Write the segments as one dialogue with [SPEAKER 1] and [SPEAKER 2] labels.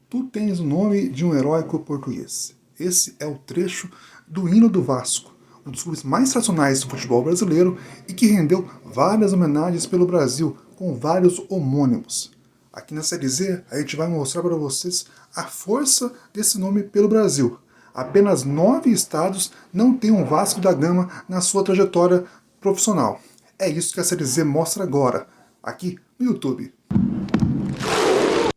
[SPEAKER 1] Tu tens o nome de um heróico português. Esse é o trecho do hino do Vasco, um dos clubes mais tradicionais do futebol brasileiro e que rendeu várias homenagens pelo Brasil, com vários homônimos. Aqui na Série Z, a gente vai mostrar para vocês a força desse nome pelo Brasil. Apenas 9 estados não têm um Vasco da Gama na sua trajetória profissional. É isso que a Série Z mostra agora, aqui no YouTube.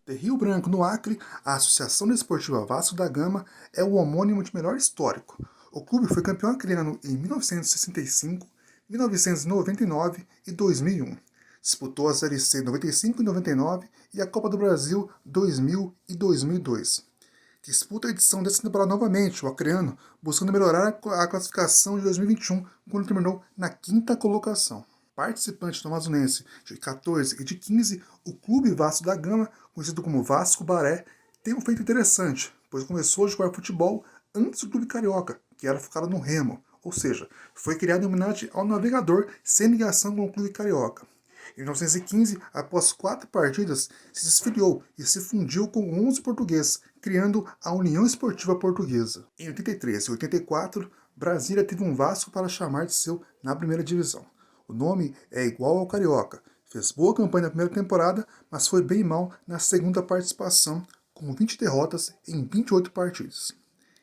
[SPEAKER 1] De Rio Branco, no Acre, a Associação Desportiva Vasco da Gama é o homônimo de melhor histórico. O clube foi campeão acreano em 1965, 1999 e 2001. Disputou a Série C 95 e 99 e a Copa do Brasil 2000 e 2002. Disputa a edição dessa temporada novamente, o acreano, buscando melhorar a classificação de 2021, quando terminou na 5ª colocação. Participante do Amazonense de 14 e de 15, o Clube Vasco da Gama, conhecido como Vasco Baré, tem um feito interessante, pois começou a jogar futebol antes do Clube Carioca, que era focado no remo, ou seja, foi criado em homenagem ao navegador sem ligação com o Clube Carioca. Em 1915, após 4 partidas, se desfiliou e se fundiu com 11 portugueses, criando a União Esportiva Portuguesa. Em 83 e 84, Brasília teve um Vasco para chamar de seu na primeira divisão. O nome é igual ao Carioca. Fez boa campanha na primeira temporada, mas foi bem mal na segunda participação, com 20 derrotas em 28 partidas.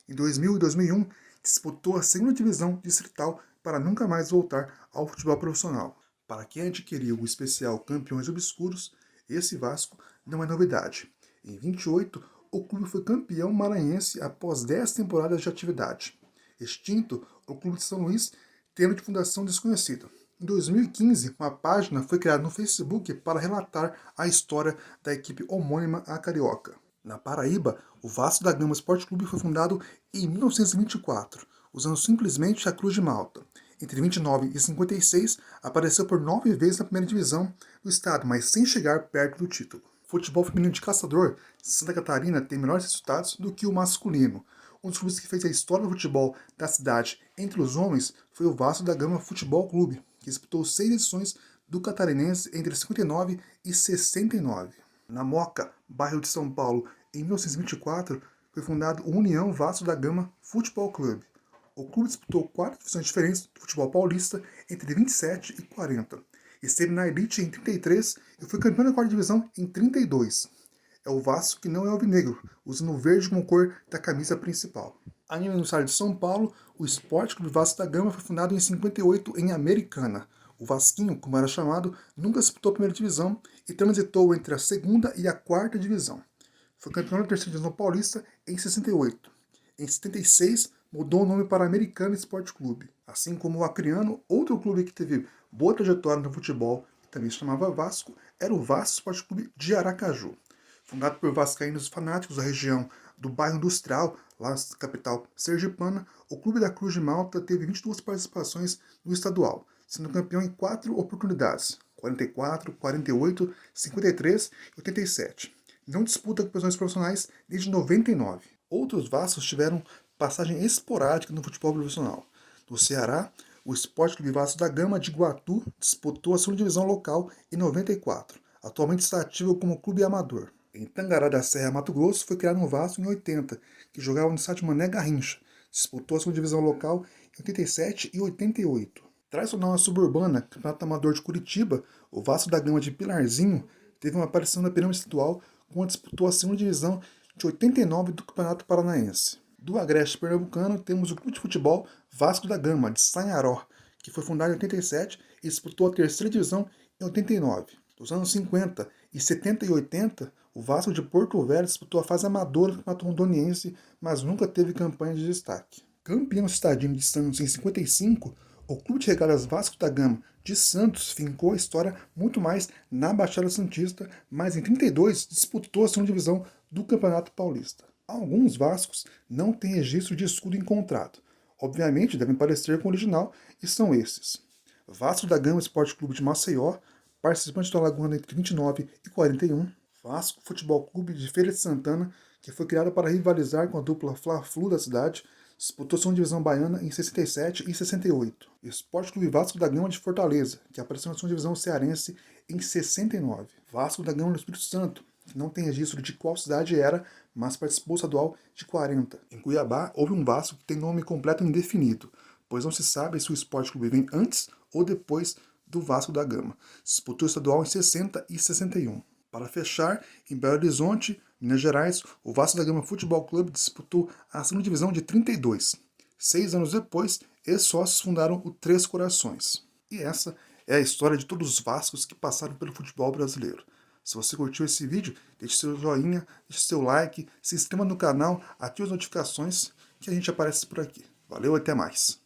[SPEAKER 1] Em 2000 e 2001, disputou a segunda divisão distrital para nunca mais voltar ao futebol profissional. Para quem adquiriu o especial Campeões Obscuros, esse Vasco não é novidade. Em 28, o clube foi campeão maranhense após 10 temporadas de atividade. Extinto, o Clube de São Luís, tendo de fundação desconhecida. Em 2015, uma página foi criada no Facebook para relatar a história da equipe homônima à Carioca. Na Paraíba, o Vasco da Gama Esporte Clube foi fundado em 1924, usando simplesmente a Cruz de Malta. Entre 29 e 56, apareceu por 9 vezes na primeira divisão do estado, mas sem chegar perto do título. Futebol feminino de Caçador, Santa Catarina tem melhores resultados do que o masculino. Um dos clubes que fez a história do futebol da cidade entre os homens foi o Vasco da Gama Futebol Clube, que disputou 6 edições do Catarinense entre 59 e 69. Na Moca, bairro de São Paulo, em 1924, foi fundado o União Vasco da Gama Futebol Clube. O clube disputou 4 divisões diferentes do futebol paulista entre 27 e 40. Esteve na elite em 33 e foi campeão da 4ª divisão em 32. É o Vasco que não é alvinegro, usando o verde como cor da camisa principal. Ainda no estado de São Paulo, o Esporte Clube Vasco da Gama foi fundado em 58 em Americana. O Vasquinho, como era chamado, nunca disputou a primeira divisão e transitou entre a 2ª e a 4ª divisão. Foi campeão da 3ª divisão paulista em 68. Em 76, mudou o nome para Americana Esporte Clube. Assim como o acreano, outro clube que teve boa trajetória no futebol, que também se chamava Vasco, era o Vasco Esporte Clube de Aracaju. Fundado por vascaínos fanáticos da região do bairro Industrial, lá na capital sergipana, o Clube da Cruz de Malta teve 22 participações no estadual, sendo campeão em 4 oportunidades, 44, 48, 53 e 87. Não disputa competições profissionais desde 99. Outros Vascos tiveram passagem esporádica no futebol profissional. No Ceará, o Esporte Clube Vasco da Gama de Iguatu disputou a 2ª divisão local em 94. Atualmente está ativo como clube amador. Em Tangará da Serra, Mato Grosso, foi criado um Vasco em 80, que jogava no estádio Mané Garrincha. Disputou a 2ª divisão local em 87 e 88. Tradicional na suburbana, Campeonato Amador de Curitiba, o Vasco da Gama de Pilarzinho teve uma aparição na pirâmide estadual quando disputou a 2ª divisão de 89 do Campeonato Paranaense. Do Agreste Pernambucano, temos o Clube de Futebol Vasco da Gama, de Sanharó, que foi fundado em 87 e disputou a 3ª divisão em 89. Nos anos 50 e 70 e 80, o Vasco de Porto Velho disputou a fase amadora do Campeonato Rondoniense, mas nunca teve campanha de destaque. Campeão citadino de Santos em 55, o Clube de Regatas Vasco da Gama de Santos fincou a história muito mais na Baixada Santista, mas em 32 disputou a 2ª divisão do Campeonato Paulista. Alguns Vascos não têm registro de escudo encontrado. Obviamente devem parecer com o original e são esses. Vasco da Gama Esporte Clube de Maceió, participante do Alagoano entre 29 e 41. Vasco Futebol Clube de Feira de Santana, que foi criado para rivalizar com a dupla Fla-Flu da cidade, disputou sua divisão baiana em 67 e 68. Esporte Clube Vasco da Gama de Fortaleza, que apareceu na sua divisão cearense em 69. Vasco da Gama do Espírito Santo, que não tem registro de qual cidade era, mas participou do estadual de 40. Em Cuiabá, houve um Vasco que tem nome completo indefinido, pois não se sabe se o Sport Clube vem antes ou depois do Vasco da Gama. Disputou o estadual em 60 e 61. Para fechar, em Belo Horizonte, Minas Gerais, o Vasco da Gama Futebol Clube disputou a segunda divisão de 32. 6 anos depois, ex-sócios fundaram o Três Corações. E essa é a história de todos os Vascos que passaram pelo futebol brasileiro. Se você curtiu esse vídeo, deixe seu joinha, deixe seu like, se inscreva no canal, ative as notificações que a gente aparece por aqui. Valeu, até mais!